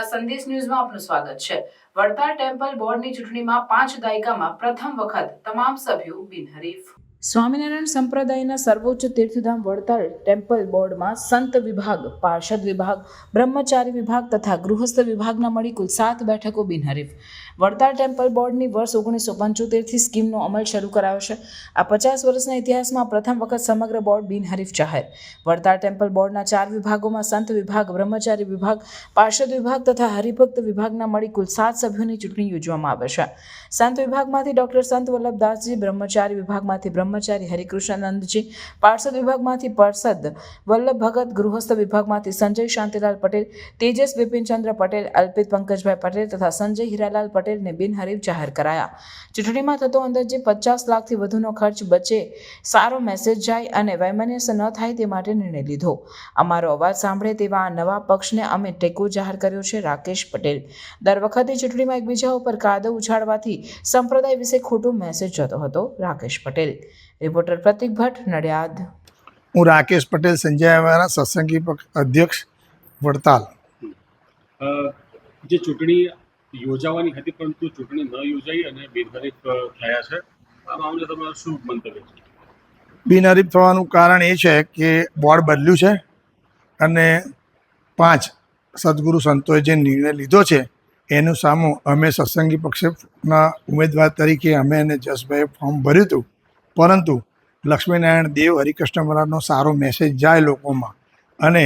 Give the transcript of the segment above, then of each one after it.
વડતાલના સંદેશ ન્યૂઝમાં આપનું સ્વાગત છે। વડતાલ ટેમ્પલ બોર્ડની ચૂંટણીમાં 5 દાયકામાં પ્રથમ વખત તમામ સભ્યો બિનહરીફ। સ્વામિનારાયણ સંપ્રદાયના સર્વોચ્ચ તીર્થધામ વડતાલ ટેમ્પલ બોર્ડમાં સંત વિભાગ, પાર્ષદ વિભાગ, બ્રહ્મચારી વિભાગ તથા ગૃહસ્થ વિભાગના મળી કુલ 7 બેઠકો બિનહરીફ। વડતાલ ટેમ્પલ બોર્ડની વર્ષ 1975થી સ્કીમનો અમલ શરૂ કરાયો છે। આ 50 વર્ષના ઇતિહાસમાં પ્રથમ વખત સમગ્ર બોર્ડ બિનહરીફ જાહેર। વડતાલ ટેમ્પલ બોર્ડના 4 વિભાગોમાં સંત વિભાગ, બ્રહ્મચારી વિભાગ, પાર્ષદ વિભાગ તથા હરિભક્ત વિભાગના મળી કુલ 7 સભ્યોની ચૂંટણી યોજવામાં આવે છે। સંત વિભાગમાંથી ડોક્ટર સંત વલ્લભદાસજી, બ્રહ્મચારી વિભાગમાંથી બ્રહ્મચારી હરિકૃષ્ણાનંદજી, પાર્ષદ વિભાગમાંથી પાર્ષદ વલ્લભ ભગત, ગૃહસ્થ વિભાગમાંથી સંજય શાંતિલાલ પટેલ, તેજસ બિપિનચંદ્ર પટેલ, અલ્પિત પંકજભાઈ પટેલ તથા સંજય હીરાલાલ પટેલને બિનહરીફ જાહેર કરાયા। ચૂંટણીમાં થતો અંદાજે 50 લાખથી વધુનો ખર્ચ બચે, સારો મેસેજ જાય અને વૈમનસ્ય ન થાય તે માટે નિર્ણય લીધો। અમારો અવાજ સાંભળે તેવા આ નવા પક્ષને અમે ટેકો જાહેર કર્યો છે। રાકેશ પટેલ। દર વખતે ચૂંટણીમાં એકબીજા ઉપર કાદવ ઉછાળવાથી સંપ્રદાય વિશે ખોટો મેસેજ જતો હતો। રાકેશ પટેલ। રિપોર્ટર પ્રતિક ભટ્ટ, નડિયાદ। હું રાકેશ પટેલ, સંજય વાળા સત્સંગી પક્ષ અધ્યક્ષ, વડતાલ। જે ચૂંટણી યોજાવાની હતી પરંતુ ચૂંટણી ન યોજાઈ અને બિનહરીફ થયા છે, આ મામલે તમારું શું મંતવ્ય છે? બિનહરીફ થવાનું કારણ એ છે કે બોર્ડ બદલ્યું છે અને 5 સદગુરુ સંતોએ જે નિર્ણય લીધો છે એનું સામું અમે સત્સંગી પક્ષના ઉમેદવાર તરીકે અમે અને જસભાઈએ ફોર્મ ભર્યું હતું, પરંતુ લક્ષ્મીનારાયણ દેવ હરિકૃષ્ણ મહારાજનો સારો મેસેજ જાય લોકોમાં અને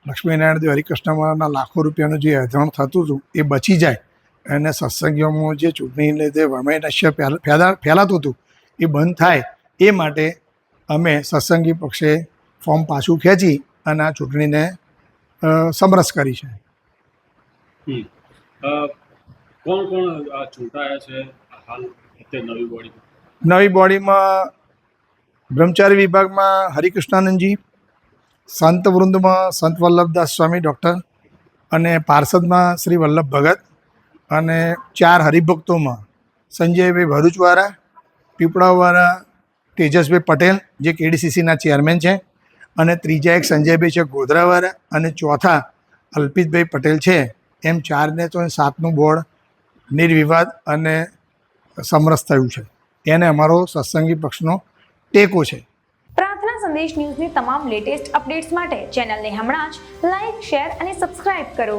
લક્ષ્મીનારાયણ દેવ હરિકૃષ્ણ મહારાજના લાખો રૂપિયાનું જે અધરણ થતું હતું એ બચી જાય અને સત્સંગીઓમાં જે ચૂંટણીને લીધે વૈમનસ્ય ફેલાતું હતું એ બંધ થાય એ માટે અમે સત્સંગી પક્ષે ફોર્મ પાછું ખેંચી અને આ ચૂંટણીને સમરસ કરી છે। કોણ કોણ ચૂંટાયા છે હાલ નવી બોડી? નવી બોડીમાં બ્રહ્મચારી વિભાગમાં હરિકૃષ્ણાનંદજી, સંત વૃંદમાં સંત વલ્લભદાસ સ્વામી ડૉક્ટર અને પાર્ષદમાં શ્રી વલ્લભ ભગત અને 4 હરિભક્તોમાં સંજયભાઈ ભરૂચવાળા, પીપળાવાળા તેજસભાઈ પટેલ જે કેડીસીસીના ચેરમેન છે અને ત્રીજા એક સંજયભાઈ છે ગોધરાવાળા અને ચોથા અલ્પિતભાઈ પટેલ છે। એમ 4 ને તો 7નું બોર્ડ નિર્વિવાદ અને સમરસ થયું છે। એને અમારો સત્સંગી પક્ષનો ટેકો છે। પ્રાર્થના સંદેશ ન્યૂઝની તમામ લેટેસ્ટ અપડેટ્સ માટે ચેનલને હમણાં જ લાઈક, શેર અને સબસ્ક્રાઇબ કરો।